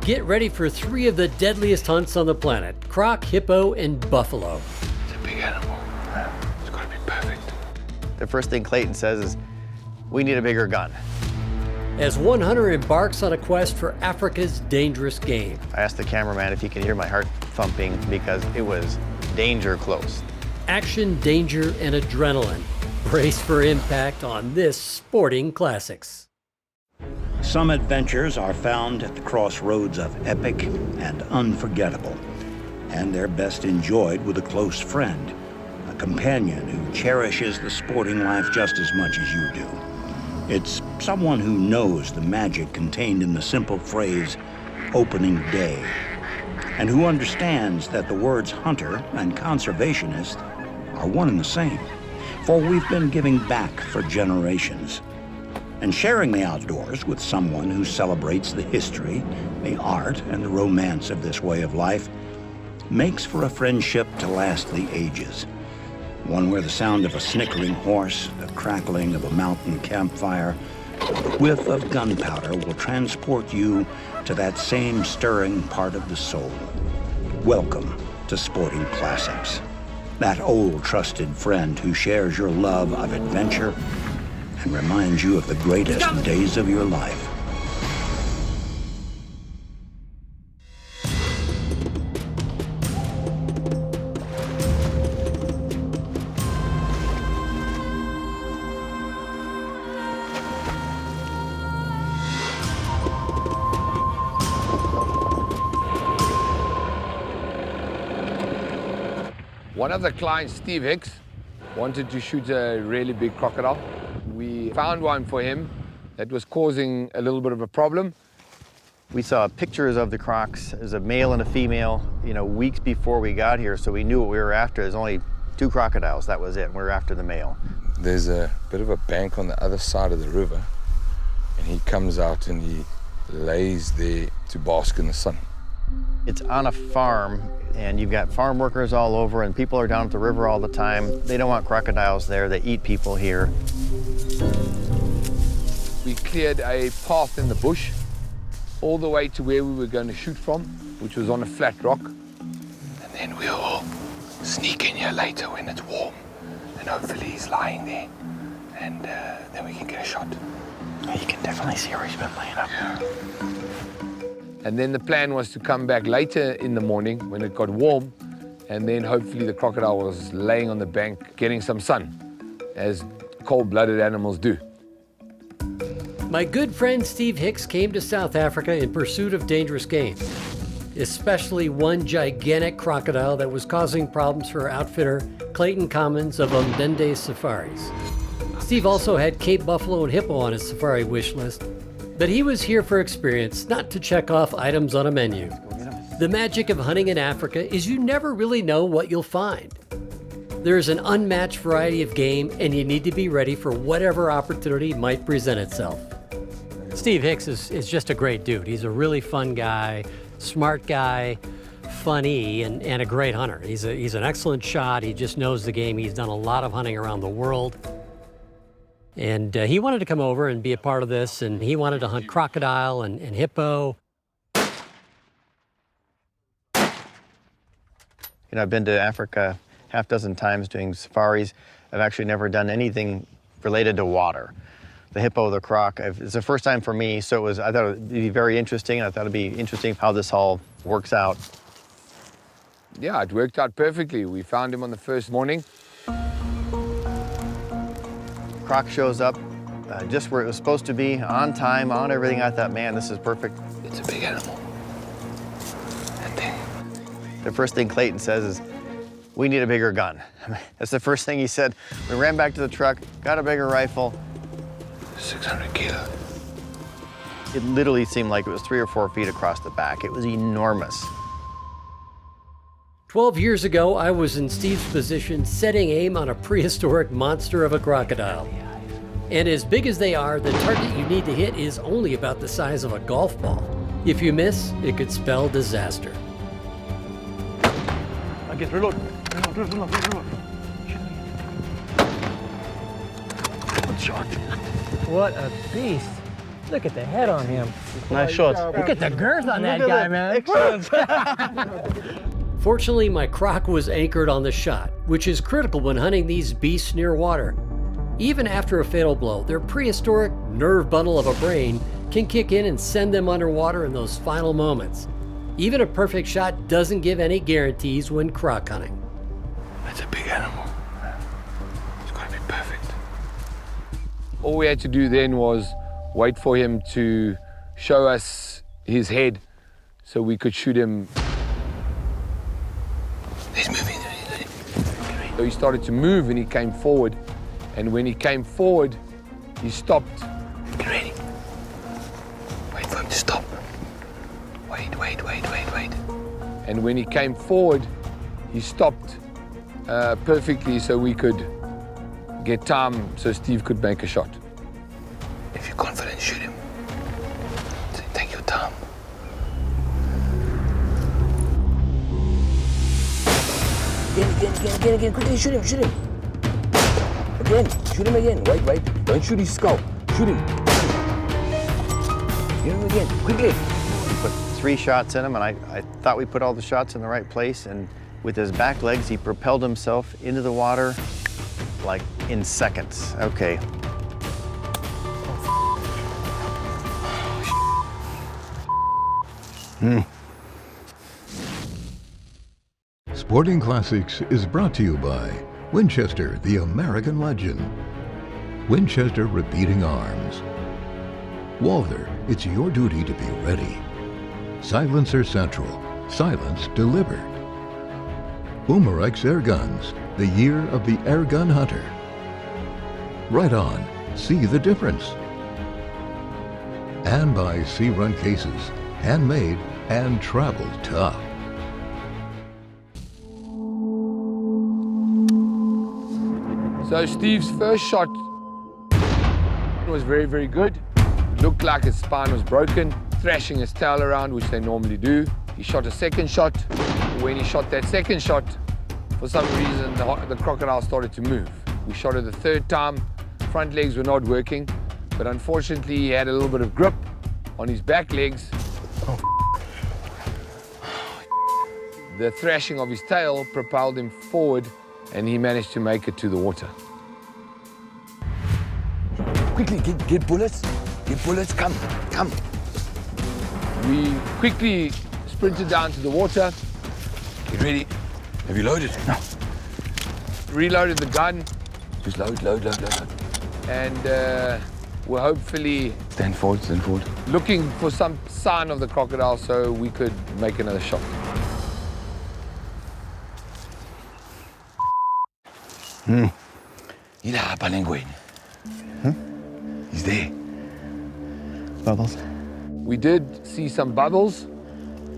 Get ready for 3 of the deadliest hunts on the planet: croc, hippo, and buffalo. It's a big animal. It's got to be perfect. The first thing Clayton says is, we need a bigger gun. As one hunter embarks on a quest for Africa's dangerous game. I asked the cameraman if he could hear my heart thumping because it was danger close. Action, danger, and adrenaline. Brace for impact on this Sporting Classics. Some adventures are found at the crossroads of epic and unforgettable, and they're best enjoyed with a close friend, a companion who cherishes the sporting life just as much as you do. It's someone who knows the magic contained in the simple phrase, opening day, and who understands that the words hunter and conservationist are one and the same, for we've been giving back for generations. And sharing the outdoors with someone who celebrates the history, the art, and the romance of this way of life makes for a friendship to last the ages. One where the sound of a snickering horse, the crackling of a mountain campfire, the whiff of gunpowder will transport you to that same stirring part of the soul. Welcome to Sporting Classics. That old trusted friend who shares your love of adventure and reminds you of the greatest days of your life. One of the clients, Steve Hicks, wanted to shoot a really big crocodile. We found one for him that was causing a little bit of a problem. We saw pictures of the crocs as a male and a female, weeks before we got here, so we knew what we were after. There's only 2 crocodiles, that was it, and we were after the male. There's a bit of a bank on the other side of the river, and he comes out and he lays there to bask in the sun. It's on a farm, and you've got farm workers all over, and people are down at the river all the time. They don't want crocodiles there. They eat people here. We cleared a path in the bush all the way to where we were going to shoot from, which was on a flat rock. And then we'll sneak in here later when it's warm, and hopefully he's lying there, and then we can get a shot. You can definitely see where he's been laying up. Yeah. And then the plan was to come back later in the morning when it got warm, and then hopefully the crocodile was laying on the bank getting some sun, as cold-blooded animals do. My good friend Steve Hicks came to South Africa in pursuit of dangerous game, especially one gigantic crocodile that was causing problems for outfitter Clayton Commons of Mbende Safaris. Steve also had Cape buffalo and hippo on his safari wish list, but he was here for experience, not to check off items on a menu. The magic of hunting in Africa is you never really know what you'll find. There's an unmatched variety of game, and you need to be ready for whatever opportunity might present itself. Steve Hicks is just a great dude. He's a really fun guy, smart guy, funny, and a great hunter. He's an excellent shot. He just knows the game. He's done a lot of hunting around the world. And he wanted to come over and be a part of this, and he wanted to hunt crocodile and hippo. I've been to Africa half dozen times doing safaris. I've actually never done anything related to water. The hippo, the croc, it's the first time for me, so I thought it would be very interesting. I thought it'd be interesting how this all works out. Yeah, it worked out perfectly. We found him on the first morning. Croc shows up just where it was supposed to be, on time, on everything. I thought, man, this is perfect. It's a big animal. And then the first thing Clayton says is, we need a bigger gun. That's the first thing he said. We ran back to the truck, got a bigger rifle. 600 kilo. It literally seemed like it was 3 or 4 feet across the back. It was enormous. 12 years ago, I was in Steve's position, setting aim on a prehistoric monster of a crocodile. And as big as they are, the target you need to hit is only about the size of a golf ball. If you miss, it could spell disaster. Okay, reload. What a beast. Look at the head on him. Nice shots. Look at the girth on that guy, man. Fortunately, my croc was anchored on the shot, which is critical when hunting these beasts near water. Even after a fatal blow, their prehistoric nerve bundle of a brain can kick in and send them underwater in those final moments. Even a perfect shot doesn't give any guarantees when croc hunting. That's a big animal. It's got to be perfect. All we had to do then was wait for him to show us his head so we could shoot him. He's moving. So he started to move and he came forward. And when he came forward, he stopped. Get ready. Wait for him to stop. Wait. And when he came forward, he stopped perfectly so we could get time so Steve could make a shot. If you're confident, shoot him. Take your time. Again, quickly shoot him. Again, shoot him again. Wait. Don't shoot his skull. Shoot him. Shoot him again, quickly. We put 3 shots in him, and I thought we put all the shots in the right place, and with his back legs, he propelled himself into the water like in seconds. Okay. Sporting Classics is brought to you by Winchester, the American legend. Winchester Repeating Arms. Walther, it's your duty to be ready. Silencer Central, silence delivered. Boomerex Air Guns, the year of the air gun hunter. Right On, see the difference. And by Sea Run Cases, handmade and travel tough. So Steve's first shot was very, very good. It looked like his spine was broken, thrashing his tail around, which they normally do. He shot a second shot. When he shot that second shot, for some reason, the crocodile started to move. We shot it the third time. Front legs were not working, but unfortunately, he had a little bit of grip on his back legs. The thrashing of his tail propelled him forward, and he managed to make it to the water. Quickly, get bullets. Get bullets, come. We quickly sprinted down to the water. Get ready. Have you loaded? No. Reloaded the gun. Just load. And we're hopefully... Stand forward. Looking for some sign of the crocodile so we could make another shot. He's there. Bubbles. We did see some bubbles,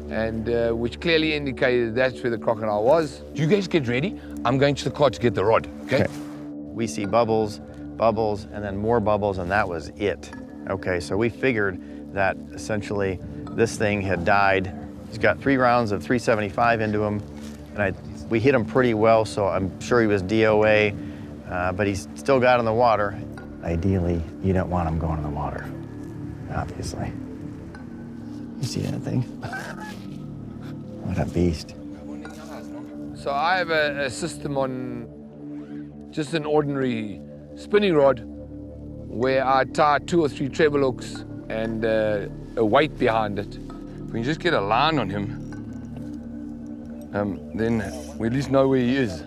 and which clearly indicated that's where the crocodile was. You guys get ready. I'm going to the car to get the rod, okay? We see bubbles, and then more bubbles, and that was it. Okay, so we figured that essentially this thing had died. He's got 3 rounds of .375 into him, and we hit him pretty well, so I'm sure he was DOA, but he's still got in the water. Ideally, you don't want him going in the water, obviously. You see that thing? What a beast. So I have a system on just an ordinary spinning rod where I tie 2 or 3 treble hooks and a weight behind it. If we can just get a line on him, then we at least know where he is.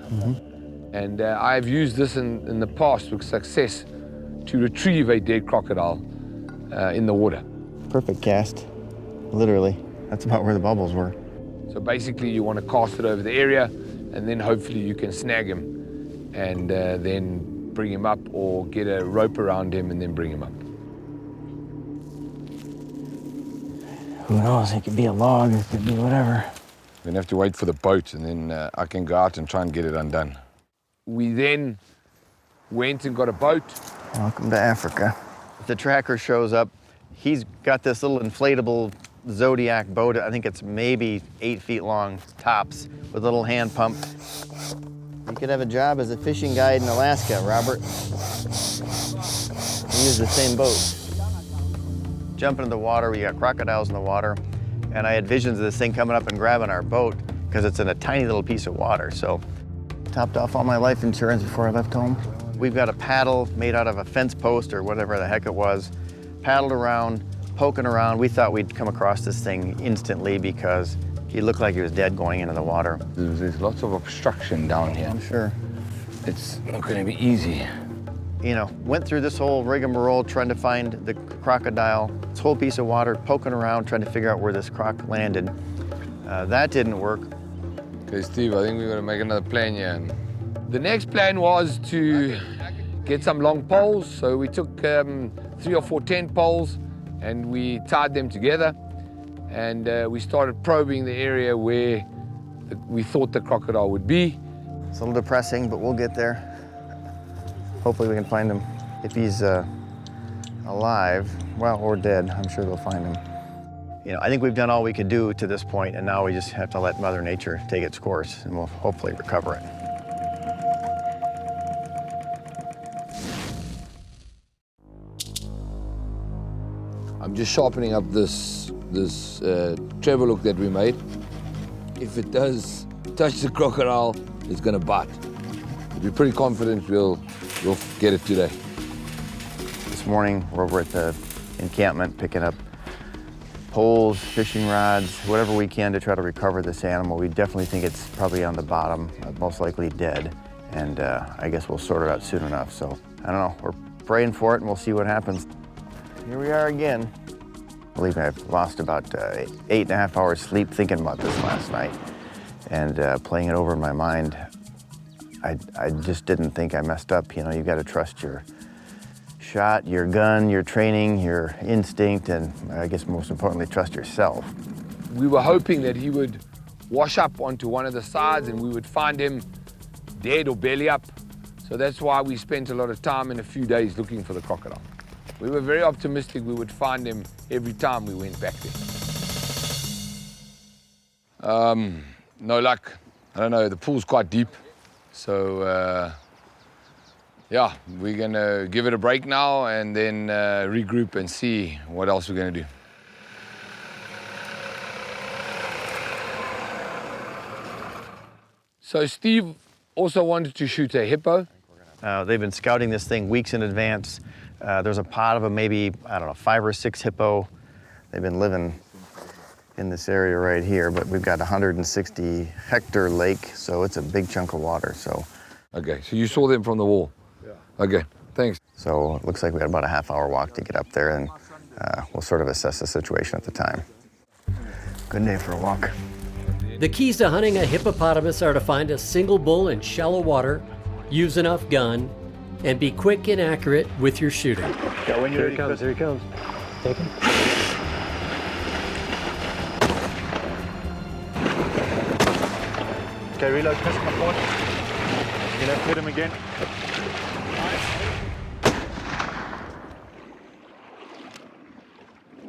And I've used this in the past with success to retrieve a dead crocodile in the water. Perfect cast, literally. That's about where the bubbles were. So basically you want to cast it over the area and then hopefully you can snag him and then bring him up or get a rope around him and then bring him up. Who knows? It could be a log, it could be whatever. We're gonna have to wait for the boat and then I can go out and try and get it undone. We then went and got a boat. Welcome to Africa. If the tracker shows up, he's got this little inflatable Zodiac boat. I think it's maybe 8 feet long, tops, with a little hand pump. You could have a job as a fishing guide in Alaska, Robert. We use the same boat. jumping in the water. We got crocodiles in the water. And I had visions of this thing coming up and grabbing our boat because it's in a tiny little piece of water. So topped off all my life insurance before I left home. We've got a paddle made out of a fence post or whatever the heck it was. Paddled around, poking around. We thought we'd come across this thing instantly because he looked like he was dead going into the water. There's lots of obstruction down here. I'm sure. It's not going to be easy. You know, went through this whole rigmarole trying to find the crocodile, this whole piece of water, poking around, trying to figure out where this croc landed. That didn't work. Okay, Steve, I think we're going to make another plan here. The next plan was to get some long poles. So we took 3 or 4 tent poles and we tied them together. And we started probing the area where we thought the crocodile would be. It's a little depressing, but we'll get there. Hopefully we can find him. If he's alive, well, or dead, I'm sure they'll find him. You know, I think we've done all we could do to this point, and now we just have to let Mother Nature take its course, and we'll hopefully recover it. I'm just sharpening up this travel hook that we made. If it does touch the crocodile, it's going to bite. We're pretty confident we'll get it today. This morning, we're over at the encampment picking up poles, fishing rods, whatever we can to try to recover this animal. We definitely think it's probably on the bottom, most likely dead, and I guess we'll sort it out soon enough. So, I don't know, we're praying for it and we'll see what happens. Here we are again. Believe me, I've lost about 8.5 hours sleep thinking about this last night and playing it over in my mind. I just didn't think I messed up. You know, you got to trust your shot, your gun, your training, your instinct, and I guess most importantly, trust yourself. We were hoping that he would wash up onto one of the sides and we would find him dead or belly up. So that's why we spent a lot of time and a few days looking for the crocodile. We were very optimistic we would find him every time we went back there. No luck. I don't know, the pool's quite deep. So, yeah, we're going to give it a break now and then regroup and see what else we're going to do. So Steve also wanted to shoot a hippo. They've been scouting this thing weeks in advance. There's a pod of them, maybe, I don't know, 5 or 6 hippo. They've been living in this area right here, but we've got 160 hectare lake, so it's a big chunk of water. So. Okay, so you saw them from the wall? Yeah. Okay, thanks. So it looks like we got about a half-hour walk to get up there, and we'll sort of assess the situation at the time. Good day for a walk. The keys to hunting a hippopotamus are to find a single bull in shallow water, use enough gun, and be quick and accurate with your shooting. Go when you're ready. Here he comes. Take him. Okay, reload, press my forward. You left, hit him again.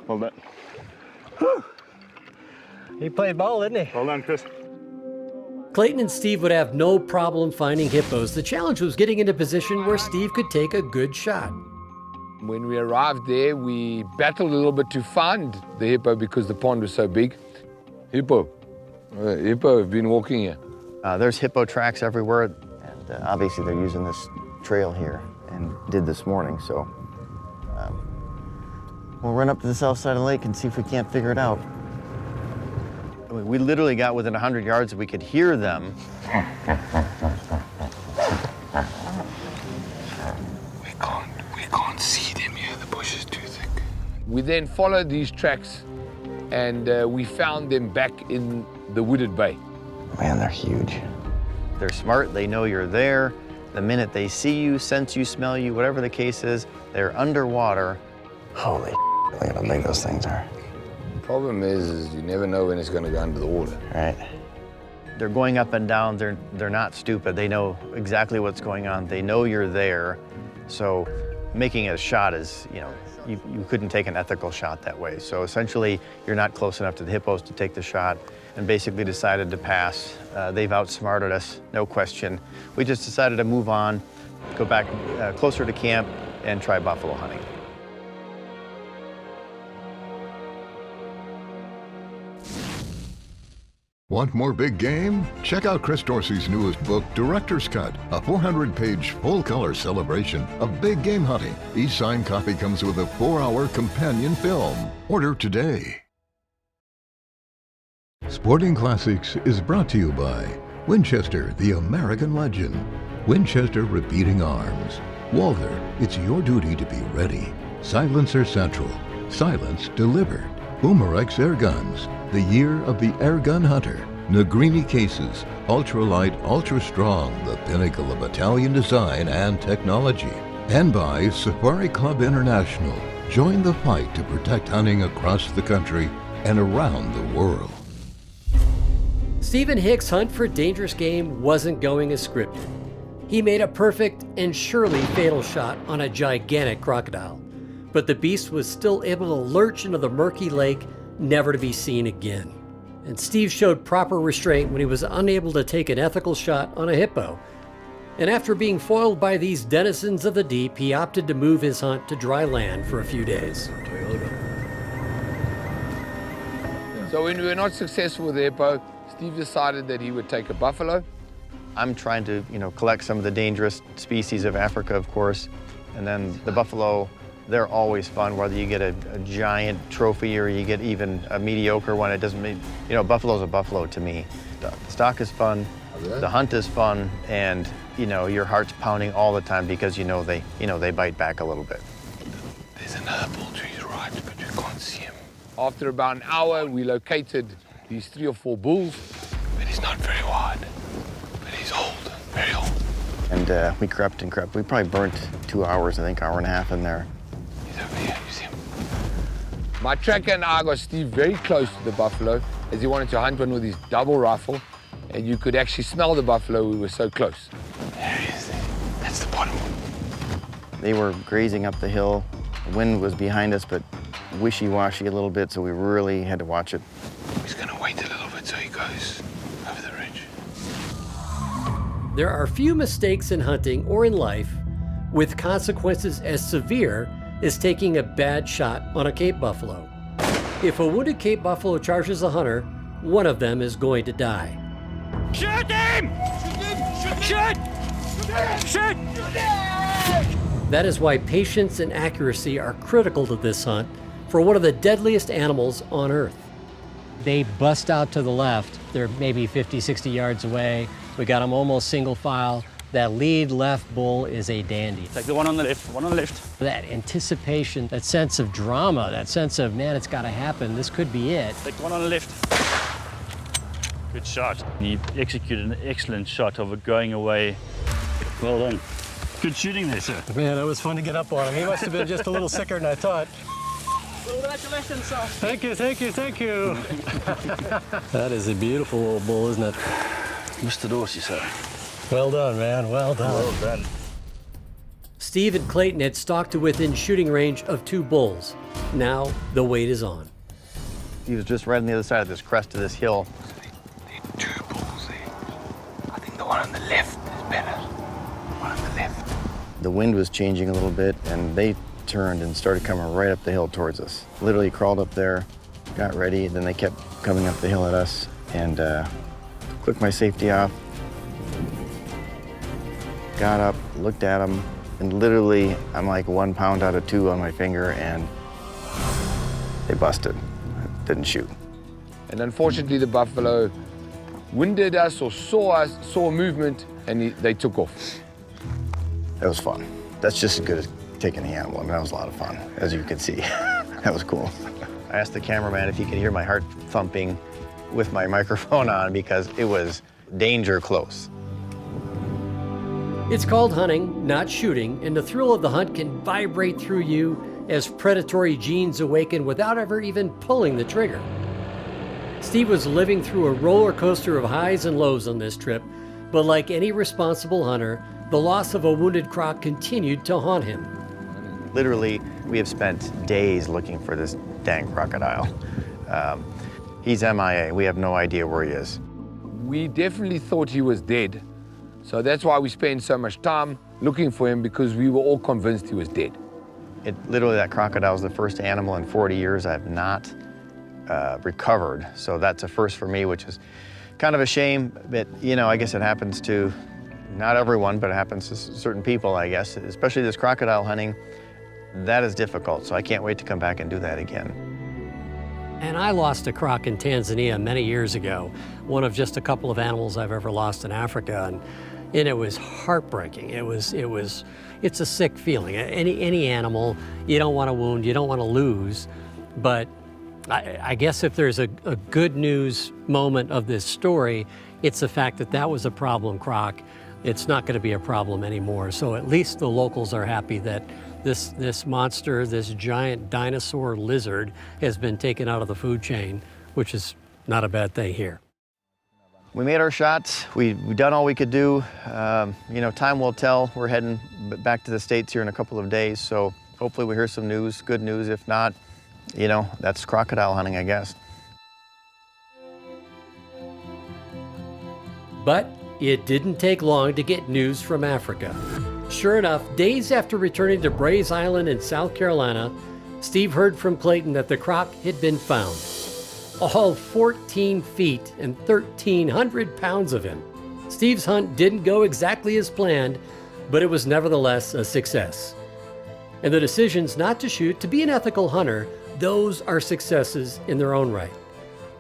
Hold that. Whew. He played ball, didn't he? Well done, Chris. Clayton and Steve would have no problem finding hippos. The challenge was getting into position where Steve could take a good shot. When we arrived there, we battled a little bit to find the hippo because the pond was so big. Hippo. Hippo have been walking here. There's hippo tracks everywhere, and obviously they're using this trail here and did this morning, so we'll run up to the south side of the lake and see if we can't figure it out. I mean, we literally got within 100 yards and we could hear them. We can't see them here, the bush is too thick. We then followed these tracks and we found them back in the wooded bay. Man, they're huge. They're smart, they know you're there. The minute they see you, sense you, smell you, whatever the case is, they're underwater. Holy look at how big those things are. Problem is you never know when it's going to go under the water. Right. They're going up and down, they're not stupid. They know exactly what's going on. They know you're there. So making a shot is, you know, you couldn't take an ethical shot that way. So essentially, you're not close enough to the hippos to take the shot and basically decided to pass. They've outsmarted us, no question. We just decided to move on, go back closer to camp and try buffalo hunting. Want more big game? Check out Chris Dorsey's newest book, Director's Cut, a 400-page full-color celebration of big game hunting. Each signed copy comes with a 4-hour companion film. Order today. Sporting Classics is brought to you by Winchester, the American legend. Winchester Repeating Arms. Walther, it's your duty to be ready. Silencer Central. Silence delivered. Boomerex Air Guns. The year of the air gun hunter. Negrini Cases. Ultralight, ultra strong. The pinnacle of Italian design and technology. And by Safari Club International. Join the fight to protect hunting across the country and around the world. Stephen Hicks' hunt for dangerous game wasn't going as scripted. He made a perfect and surely fatal shot on a gigantic crocodile, but the beast was still able to lurch into the murky lake, never to be seen again. And Steve showed proper restraint when he was unable to take an ethical shot on a hippo. And after being foiled by these denizens of the deep, he opted to move his hunt to dry land for a few days. So when we were not successful with the hippo, Steve decided that he would take a buffalo. I'm trying to, collect some of the dangerous species of Africa, of course. And then the buffalo, they're always fun, whether you get a giant trophy or you get even a mediocre one. It doesn't mean, buffalo's a buffalo to me. The stock is fun, the hunt is fun, and, your heart's pounding all the time because they bite back a little bit. There's another bull to his right, but you can't see him. After about an hour, we located these 3 or 4 bulls, but he's not very wide. But he's old, very old. And we crept and crept. We probably burnt 2 hours, I think, hour and a half in there. He's over here, you see him. My tracker and I got Steve very close to the buffalo as he wanted to hunt one with his double rifle, and you could actually smell the buffalo. We were so close. There he is. That's the bottom one. They were grazing up the hill. The wind was behind us, but wishy-washy a little bit, so we really had to watch it. He's gonna wait a little bit so he goes over the ridge. There are few mistakes in hunting or in life with consequences as severe as taking a bad shot on a Cape buffalo. If a wounded Cape buffalo charges a hunter, one of them is going to die. Shoot him! Shoot! Shoot! That is why patience and accuracy are critical to this hunt for one of the deadliest animals on Earth. They bust out to the left. They're maybe 50, 60 yards away. We got them almost single file. That lead left bull is a dandy. Take the one on the left, one on the left. That anticipation, that sense of drama, that sense of, man, it's got to happen. This could be it. Take the one on the left. Good shot. He executed an excellent shot of it going away. Well done. Good shooting there, sir. Man, it was fun to get up on him. He must have been just a little sicker than I thought. Congratulations, sir. Thank you, thank you, thank you. That is a beautiful little bull, isn't it? Mr. Dorsey, sir. Well done, man, well done. Well done. Steve and Clayton had stalked to within shooting range of 2 bulls. Now, the wait is on. He was just right on the other side of this crest of this hill. There are 2 bulls there. I think the one on the left is better. The one on the left. The wind was changing a little bit, and they turned and started coming right up the hill towards us. Literally crawled up there, got ready, and then they kept coming up the hill at us, and clicked my safety off. Got up, looked at them, and literally, I'm like 1 pound out of 2 on my finger, and they busted. Didn't shoot. And unfortunately, the buffalo winded us or saw movement, and they took off. That was fun. That's just as good as taking the animal. I mean, that was a lot of fun, as you can see. That was cool. I asked the cameraman if he could hear my heart thumping with my microphone on because it was danger close. It's called hunting, not shooting, and the thrill of the hunt can vibrate through you as predatory genes awaken without ever even pulling the trigger. Steve was living through a roller coaster of highs and lows on this trip, but like any responsible hunter, the loss of a wounded croc continued to haunt him. Literally, we have spent days looking for this dang crocodile. He's MIA. We have no idea where he is. We definitely thought he was dead. So that's why we spent so much time looking for him, because we were all convinced he was dead. Literally, that crocodile is the first animal in 40 years I've not recovered. So that's a first for me, which is kind of a shame, but you know, I guess it happens to not everyone, but it happens to certain people, I guess, especially this crocodile hunting. That is difficult, so I can't wait to come back and do that again. And I lost a croc in Tanzania many years ago, one of just a couple of animals I've ever lost in Africa, and it was heartbreaking. It's a sick feeling. Any animal, you don't want to wound, you don't want to lose, but I guess if there's a good news moment of this story, it's the fact that that was a problem croc. It's not going to be a problem anymore. So at least the locals are happy that this monster, this giant dinosaur lizard, has been taken out of the food chain, which is not a bad thing here. We made our shots. We've done all we could do. You know, time will tell. We're heading back to the States here in a couple of days, so hopefully we hear some news, good news. If not, you know, that's crocodile hunting, I guess. But it didn't take long to get news from Africa. Sure enough, days after returning to Bray's Island in South Carolina, Steve heard from Clayton that the croc had been found. All 14 feet and 1,300 pounds of him. Steve's hunt didn't go exactly as planned, but it was nevertheless a success. And the decisions not to shoot, to be an ethical hunter, those are successes in their own right.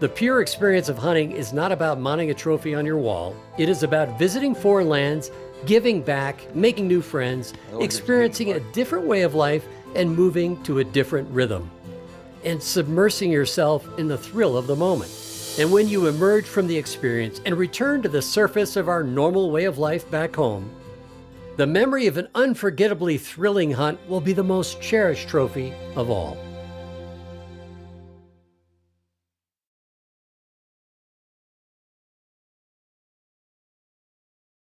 The pure experience of hunting is not about mounting a trophy on your wall. It is about visiting foreign lands, giving back, making new friends, experiencing a different way of life, and moving to a different rhythm. And submersing yourself in the thrill of the moment. And when you emerge from the experience and return to the surface of our normal way of life back home, the memory of an unforgettably thrilling hunt will be the most cherished trophy of all.